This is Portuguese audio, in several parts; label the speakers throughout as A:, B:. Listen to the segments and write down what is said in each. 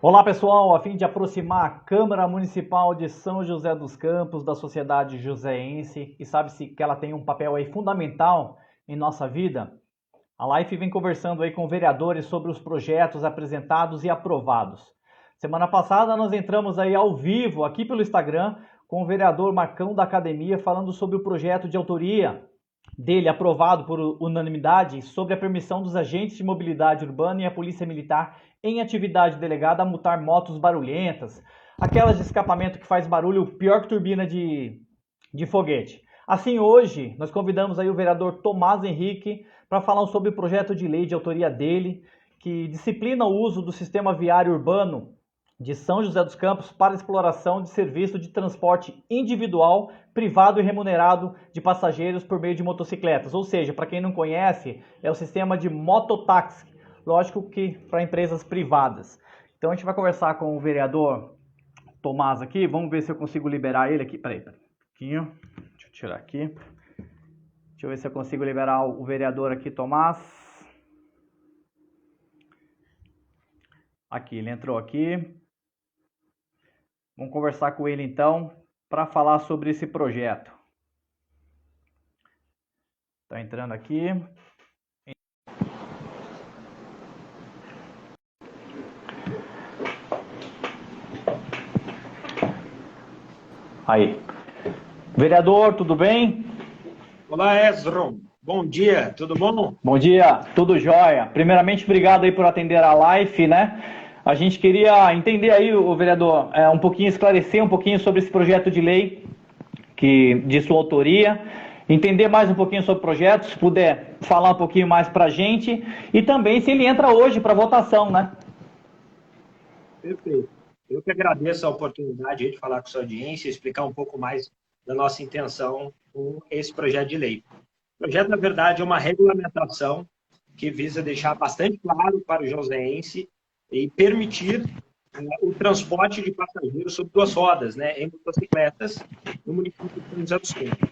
A: Olá pessoal, a fim de aproximar a Câmara Municipal de São José dos Campos da sociedade joseense, e sabe-se que ela tem um papel aí fundamental em nossa vida, a Life vem conversando aí com vereadores sobre os projetos apresentados e aprovados. Semana passada nós entramos aí ao vivo aqui pelo Instagram com o vereador Marcão da Academia falando sobre o projeto de autoria dele aprovado por unanimidade sobre a permissão dos agentes de mobilidade urbana e a Polícia Militar em atividade delegada a multar motos barulhentas, aquelas de escapamento que faz barulho pior que turbina de foguete. Assim, hoje, nós convidamos aí o vereador Tomás Henrique para falar sobre o projeto de lei de autoria dele, que disciplina o uso do sistema viário urbano de São José dos Campos para exploração de serviço de transporte individual, privado e remunerado de passageiros por meio de motocicletas. Ou seja, para quem não conhece, é o sistema de mototáxi, lógico que para empresas privadas. Então a gente vai conversar com o vereador Tomás aqui, vamos ver se eu consigo liberar ele aqui. Peraí, um pouquinho, deixa eu tirar aqui. Deixa eu ver se eu consigo liberar o vereador aqui, Tomás. Aqui, ele entrou aqui. Vamos conversar com ele então para falar sobre esse projeto. Está entrando aqui. Aí. Vereador, tudo bem?
B: Olá, Ezron. Bom dia, tudo bom?
A: Bom dia, tudo jóia. Primeiramente, obrigado aí por atender a live, né? A gente queria entender aí, o vereador, um pouquinho, esclarecer um pouquinho sobre esse projeto de lei de sua autoria, entender mais um pouquinho sobre o projeto, se puder falar um pouquinho mais para a gente, e também se ele entra hoje para votação, né?
B: Perfeito. Eu que agradeço a oportunidade de falar com a sua audiência e explicar um pouco mais da nossa intenção com esse projeto de lei. O projeto, na verdade, é uma regulamentação que visa deixar bastante claro para o joseense e permitir o transporte de passageiros sobre duas rodas, né, em motocicletas, no município de São José dos Campos.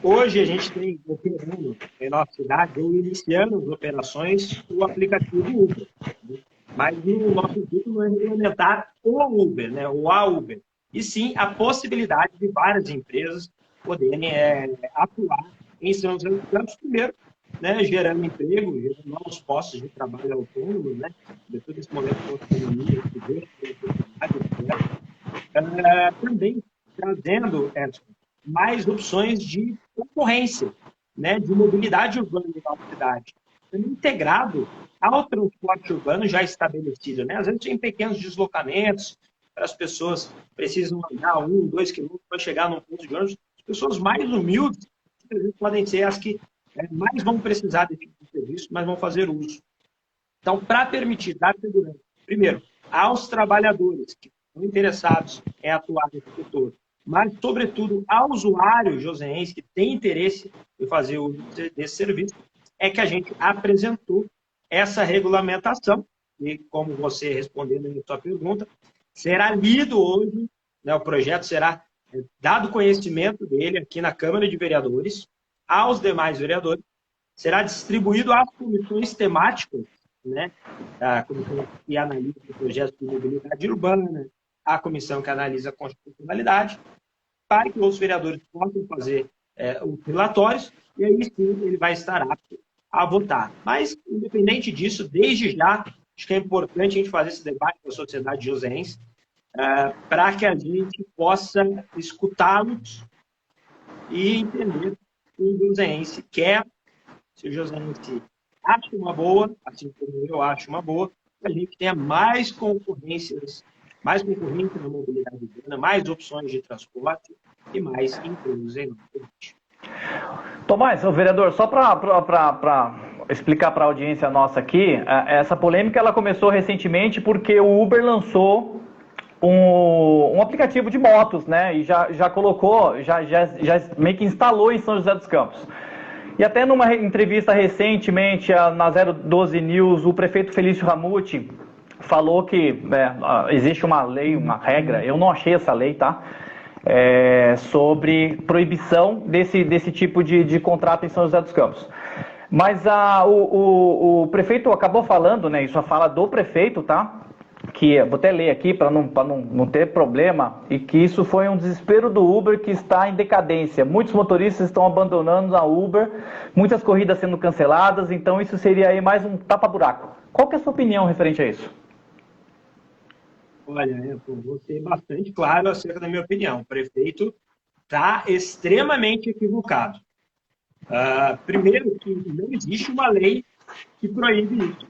B: Hoje a gente tem operando em nossa cidade, ou iniciando as operações, o aplicativo Uber. Mas o nosso intuito não é regulamentar o Uber, né, ou a Uber, e sim a possibilidade de várias empresas poderem atuar em São José dos Campos, primeiro, né, gerando emprego, gerando novos postos de trabalho autônomos, né, depois desse momento de pandemia, também trazendo mais opções de concorrência, né, de mobilidade urbana em nossa cidade, integrado ao transporte urbano já estabelecido, né? Às vezes tem pequenos deslocamentos, as pessoas precisam andar 1, 2 quilômetros para chegar num ponto de ônibus. As pessoas mais humildes podem ser as que mais vão precisar desse tipo de serviço, mas vão fazer uso. Então, para permitir dar segurança, primeiro, aos trabalhadores que estão interessados em atuar nesse setor, mas, sobretudo, ao usuário joseense que tem interesse em fazer uso desse serviço, é que a gente apresentou essa regulamentação, e como você respondendo a sua pergunta, será lido hoje, né, o projeto será dado conhecimento dele aqui na Câmara de Vereadores, aos demais vereadores, será distribuído às comissões temáticas, né, a comissão que analisa o projeto de mobilidade urbana, a comissão que analisa a constitucionalidade, para que os vereadores possam fazer os relatórios, e aí sim ele vai estar apto a votar. Mas, independente disso, desde já, acho que é importante a gente fazer esse debate com a sociedade joseense, para que a gente possa escutá-los e entender o que o joseense quer, se o joseense acha uma boa, assim como eu acho uma boa, que a gente tenha mais concorrência na mobilidade urbana, mais opções de transporte e mais empregos em nossa cidade.
A: Tomás, o vereador, só para explicar para a audiência nossa aqui, essa polêmica ela começou recentemente porque o Uber lançou um aplicativo de motos, né? E já colocou, já meio que instalou em São José dos Campos. E até numa entrevista recentemente na 012 News, o prefeito Felício Ramute falou que existe uma lei, uma regra, eu não achei essa lei, tá? Sobre proibição desse tipo de contrato em São José dos Campos. Mas o prefeito acabou falando, né? Isso é a fala do prefeito, tá? Que vou até ler aqui para não ter problema, e que isso foi um desespero do Uber que está em decadência. Muitos motoristas estão abandonando a Uber, muitas corridas sendo canceladas, então isso seria aí mais um tapa-buraco. Qual que é a sua opinião referente a isso?
B: Olha, eu vou ser bastante claro acerca da minha opinião. O prefeito está extremamente equivocado. Primeiro, que não existe uma lei que proíbe isso.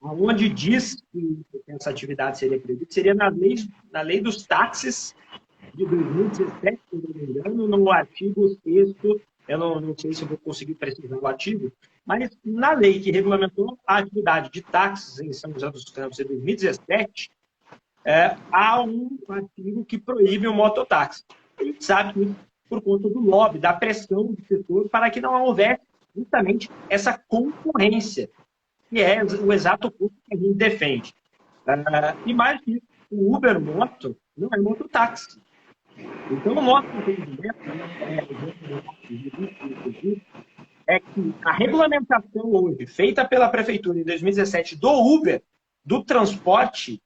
B: Onde diz que essa atividade seria proibida, seria na lei dos táxis de 2017, se não me engano, no artigo 6º, eu não sei se eu vou conseguir precisar o artigo, mas na lei que regulamentou a atividade de táxis em São José dos Campos em 2017, há um artigo que proíbe o mototáxi. A gente sabe que por conta do lobby, da pressão do setor, para que não houvesse justamente essa concorrência, que é o exato ponto que a gente defende. E mais que isso, o Uber Moto não é mototáxi. Então, o nosso entendimento é que a regulamentação hoje, feita pela Prefeitura em 2017 do Uber, do transporte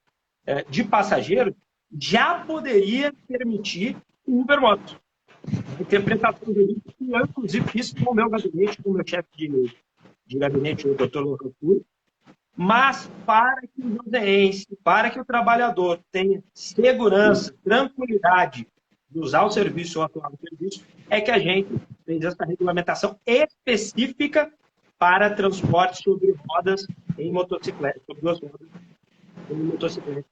B: de passageiros, já poderia permitir o Uber Moto. A interpretação jurídica que eu, inclusive, fiz com o meu gabinete, com o meu chefe de gabinete, o Dr. Lohan Puri, mas para que o joseense, para que o trabalhador tenha segurança, tranquilidade de usar o serviço ou atuar no serviço, é que a gente fez essa regulamentação específica para transporte sobre rodas em motocicleta, sobre duas rodas em motocicleta,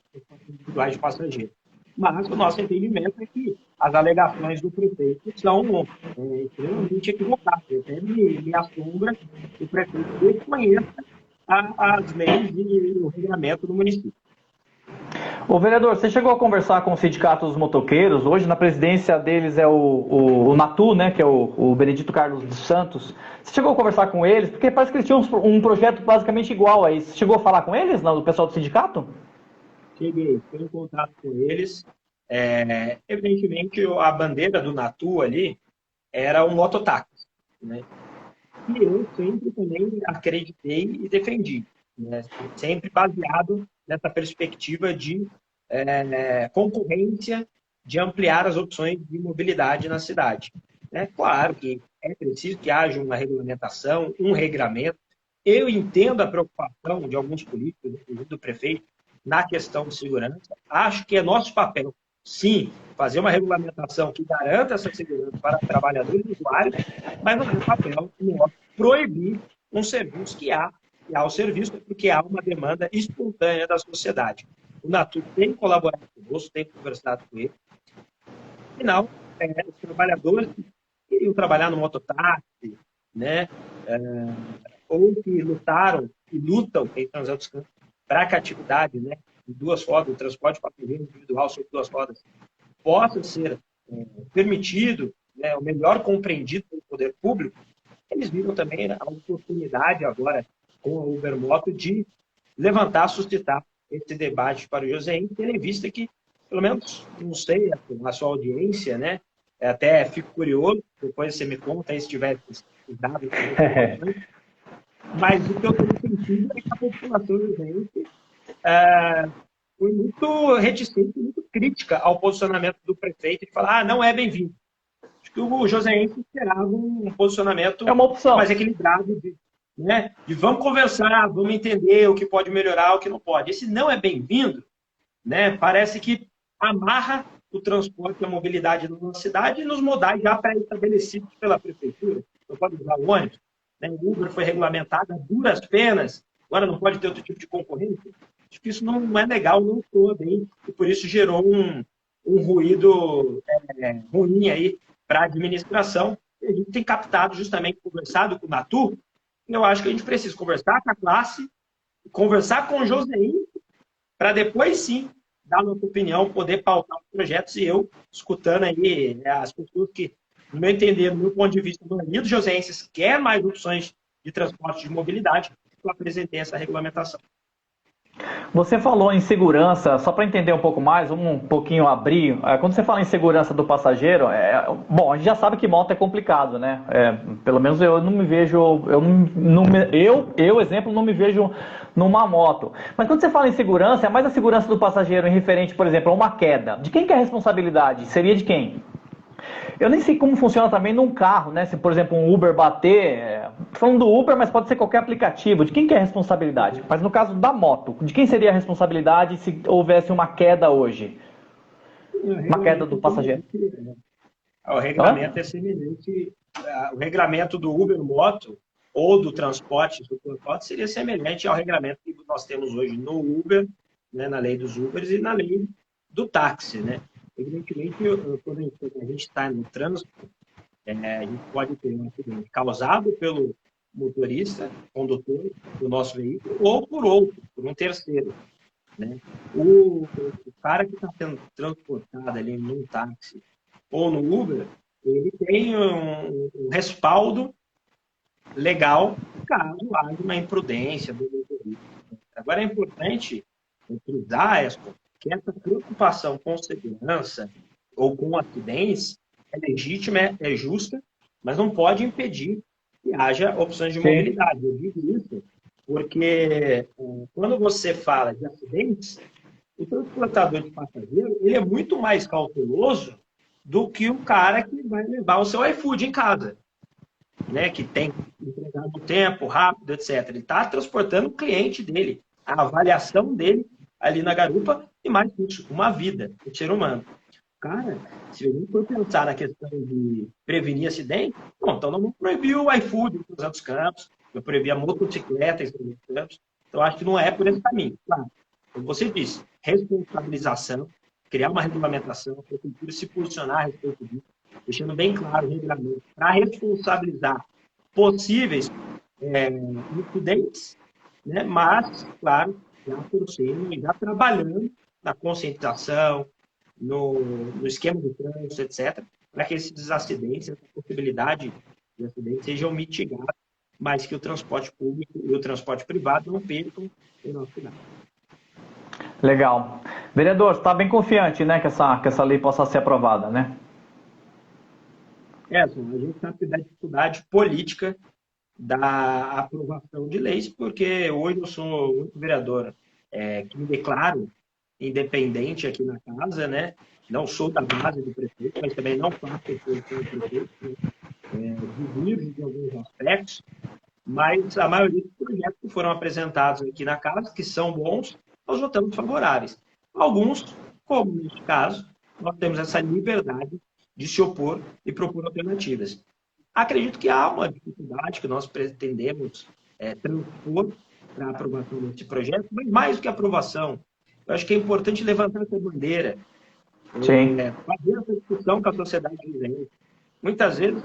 B: individuais de passageiros. Mas o nosso entendimento é que as alegações do prefeito são extremamente equivocadas. Até me assombra que o prefeito desconheça as leis e o regulamento do município.
A: Ô vereador, você chegou a conversar com o sindicato dos motoqueiros? Hoje na presidência deles é o Natu, né, que é o Benedito Carlos dos Santos. Você chegou a conversar com eles? Porque parece que eles tinham um projeto basicamente igual a esse. Você chegou a falar com eles, do pessoal do sindicato?
B: Cheguei, fui em contato com eles. Evidentemente, a bandeira do Natu ali era um mototáxi, né? E eu sempre também acreditei e defendi, né? Sempre baseado nessa perspectiva de concorrência, de ampliar as opções de mobilidade na cidade. Claro que é preciso que haja uma regulamentação, um regramento. Eu entendo a preocupação de alguns políticos, inclusive do prefeito, na questão de segurança. Acho que é nosso papel, sim, fazer uma regulamentação que garanta essa segurança para trabalhadores e usuários, mas não é papel nosso proibir um serviço que há o serviço, porque há uma demanda espontânea da sociedade. O Natu tem colaborado conosco, tem conversado com ele. Afinal, os trabalhadores que queriam trabalhar no mototáxi, né, ou que lutaram e lutam em São José dos Campos para que a atividade, né, de duas rodas, o transporte passageiro individual sobre duas rodas, possa ser permitido, né, o melhor compreendido pelo poder público, eles viram também a oportunidade agora, com a Uber Moto, de levantar, suscitar esse debate para o José, tendo em vista que, pelo menos, não sei, a sua audiência, né, até fico curioso, depois você me conta aí se tiver dados, mas o que eu tenho sentido é que a população josense foi muito reticente, muito crítica ao posicionamento do prefeito de falar, não é bem-vindo. Acho que o joseense esperava um posicionamento mais equilibrado de vamos conversar, vamos entender o que pode melhorar, o que não pode. Esse não é bem-vindo, né, parece que amarra o transporte e a mobilidade na nossa cidade nos modais já pré-estabelecidos pela prefeitura. Não pode usar o ônibus, né? O Uber foi regulamentado a duras penas, agora não pode ter outro tipo de concorrência. Acho que isso não é legal, não soa bem, e por isso gerou um ruído ruim aí para a administração. A gente tem captado, justamente, conversado com o Natu, e eu acho que a gente precisa conversar com a classe, conversar com o Joseense, para depois sim dar a nossa opinião, poder pautar os projetos, e eu, escutando aí as pessoas que, no meu entender, no meu ponto de vista, a maioria dos joseenses quer mais opções de transporte de mobilidade, eu apresentei essa regulamentação.
A: Você falou em segurança, só para entender um pouco mais, vamos um pouquinho abrir. Quando você fala em segurança do passageiro, bom, a gente já sabe que moto é complicado, né? Pelo menos eu não me vejo, exemplo, não me vejo numa moto. Mas quando você fala em segurança, é mais a segurança do passageiro em referente, por exemplo, a uma queda. De quem que é a responsabilidade? Seria de quem? Eu nem sei como funciona também num carro, né? Se, por exemplo, um Uber bater. Tô falando do Uber, mas pode ser qualquer aplicativo. De quem que é a responsabilidade? Mas no caso da moto, de quem seria a responsabilidade se houvesse uma queda hoje? Uma queda do passageiro.
B: O regulamento é semelhante. O regulamento do Uber Moto ou do transporte seria semelhante ao regulamento que nós temos hoje no Uber, né, na lei dos Ubers e na lei do táxi, né? Evidentemente, quando a gente está no trânsito, a gente pode ter um acidente causado pelo motorista, condutor do nosso veículo, ou por outro, por um terceiro, né? O cara que está sendo transportado ali num táxi ou no Uber, ele tem um respaldo legal caso haja uma imprudência do motorista. Agora, é importante frisar, que essa preocupação com segurança ou com acidentes é legítima, é justa, mas não pode impedir que haja opções de mobilidade. Eu digo isso porque quando você fala de acidentes, o transportador de passageiro ele é muito mais cauteloso do que o cara que vai levar o seu iFood em casa, né? Que tem entregado no tempo, rápido, etc. Ele está transportando o cliente dele, a avaliação dele ali na garupa e mais isso, uma vida, um ser humano. Cara, se a gente for pensar na questão de prevenir acidente, bom, então não vamos proibir o iFood em São José dos Campos, eu proibir a motocicleta em São José dos Campos, então acho que não é por esse caminho. Claro, como você disse, responsabilização, criar uma regulamentação, a prefeitura se posicionar a respeito disso, deixando bem claro o regulamento, para responsabilizar possíveis incidentes, né? Mas, claro, já torcendo e já trabalhando na conscientização, no esquema de trânsito, etc., para que esses acidentes, essa possibilidade de acidentes sejam mitigados, mas que o transporte público e o transporte privado não percam em nosso cidade.
A: Legal. Vereador, você está bem confiante, né, que essa lei possa ser aprovada, né?
B: A gente sabe da dificuldade política da aprovação de leis, porque hoje eu sou muito vereador que me declaro independente aqui na casa, né? Não sou da base do prefeito, mas também não faço oposição ao prefeito, diverjo de alguns aspectos, mas a maioria dos projetos que foram apresentados aqui na casa, que são bons, nós votamos favoráveis. Alguns, como neste caso, nós temos essa liberdade de se opor e propor alternativas. Acredito que há uma dificuldade que nós pretendemos transpor para a aprovação desse projeto, mas mais do que aprovação, eu acho que é importante levantar essa bandeira, fazer essa discussão com a sociedade vivente. Muitas vezes,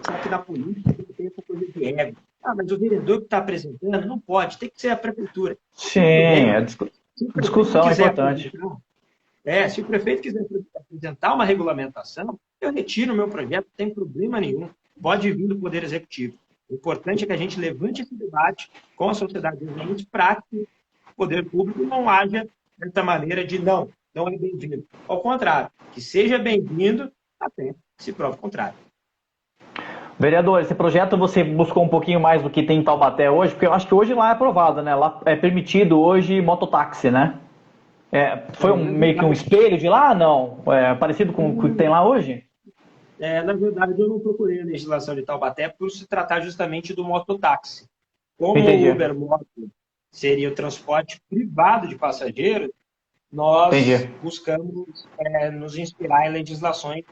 B: sabe que na política tem essa coisa de ego. Mas o vereador que está apresentando não pode, tem que ser a prefeitura.
A: Sim, a discussão é importante.
B: Se o prefeito quiser apresentar uma regulamentação, eu retiro o meu projeto, não tem problema nenhum. Pode vir do Poder Executivo. O importante é que a gente levante esse debate com a sociedade vivente para que o poder público não haja dessa maneira de não é bem-vindo. Ao contrário, que seja bem-vindo até que se prove o contrário.
A: Vereador, esse projeto você buscou um pouquinho mais do que tem em Taubaté hoje, porque eu acho que hoje lá é aprovado, né? Lá é permitido hoje mototáxi, né? Foi meio que um espelho de lá, não? Parecido com o que tem lá hoje?
B: Na verdade, eu não procurei a legislação de Taubaté por se tratar justamente do mototáxi. Como o Uber Moto seria o transporte privado de passageiros, nós buscamos nos inspirar em legislações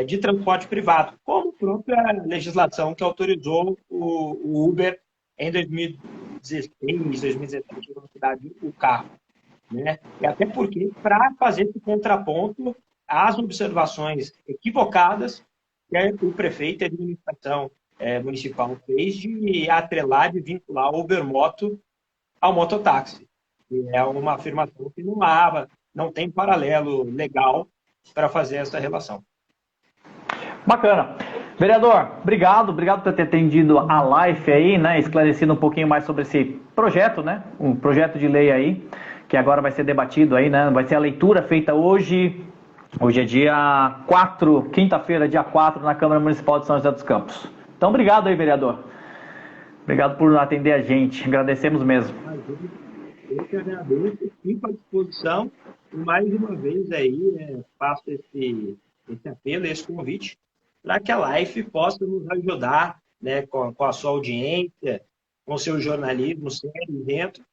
B: de transporte privado, como a própria legislação que autorizou o Uber em 2016, 2017, na cidade, o carro. Né? E até porque, para fazer esse contraponto às observações equivocadas que o prefeito e a administração municipal fez de atrelar, de vincular o Uber Moto ao mototáxi. E é uma afirmação que não tem paralelo legal para fazer essa relação.
A: Bacana. Vereador, obrigado por ter atendido a live aí, né, esclarecido um pouquinho mais sobre esse projeto, né, um projeto de lei aí, que agora vai ser debatido aí, né, vai ser a leitura feita hoje é dia 4, quinta-feira, dia 4, na Câmara Municipal de São José dos Campos. Então, obrigado aí, vereador. Obrigado por atender a gente, agradecemos mesmo.
B: Eu que agradeço, fico à disposição, e mais uma vez aí, faço esse apelo, esse convite, para que a Life possa nos ajudar, né, com a sua audiência, com o seu jornalismo sério dentro,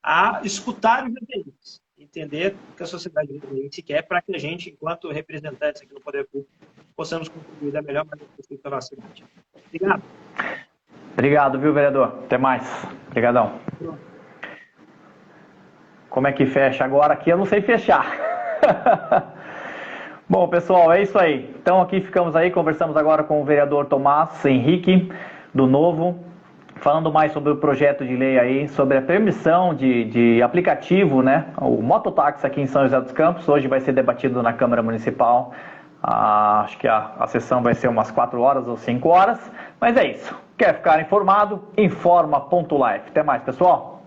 B: a escutar os joseenses, entender o que a sociedade joseense quer, para que a gente, enquanto representantes aqui no Poder Público, possamos contribuir da melhor maneira possível para a nossa cidade. Obrigado.
A: Obrigado, viu, vereador? Até mais. Obrigadão. Como é que fecha agora aqui? Eu não sei fechar. Bom, pessoal, é isso aí. Então aqui ficamos aí, conversamos agora com o vereador Tomás Henrique, do Novo, falando mais sobre o projeto de lei aí, sobre a permissão de aplicativo, né? O mototáxi aqui em São José dos Campos. Hoje vai ser debatido na Câmara Municipal. Acho que a sessão vai ser umas 4 horas ou 5 horas. Mas é isso. Quer ficar informado? Informa.life. Até mais, pessoal.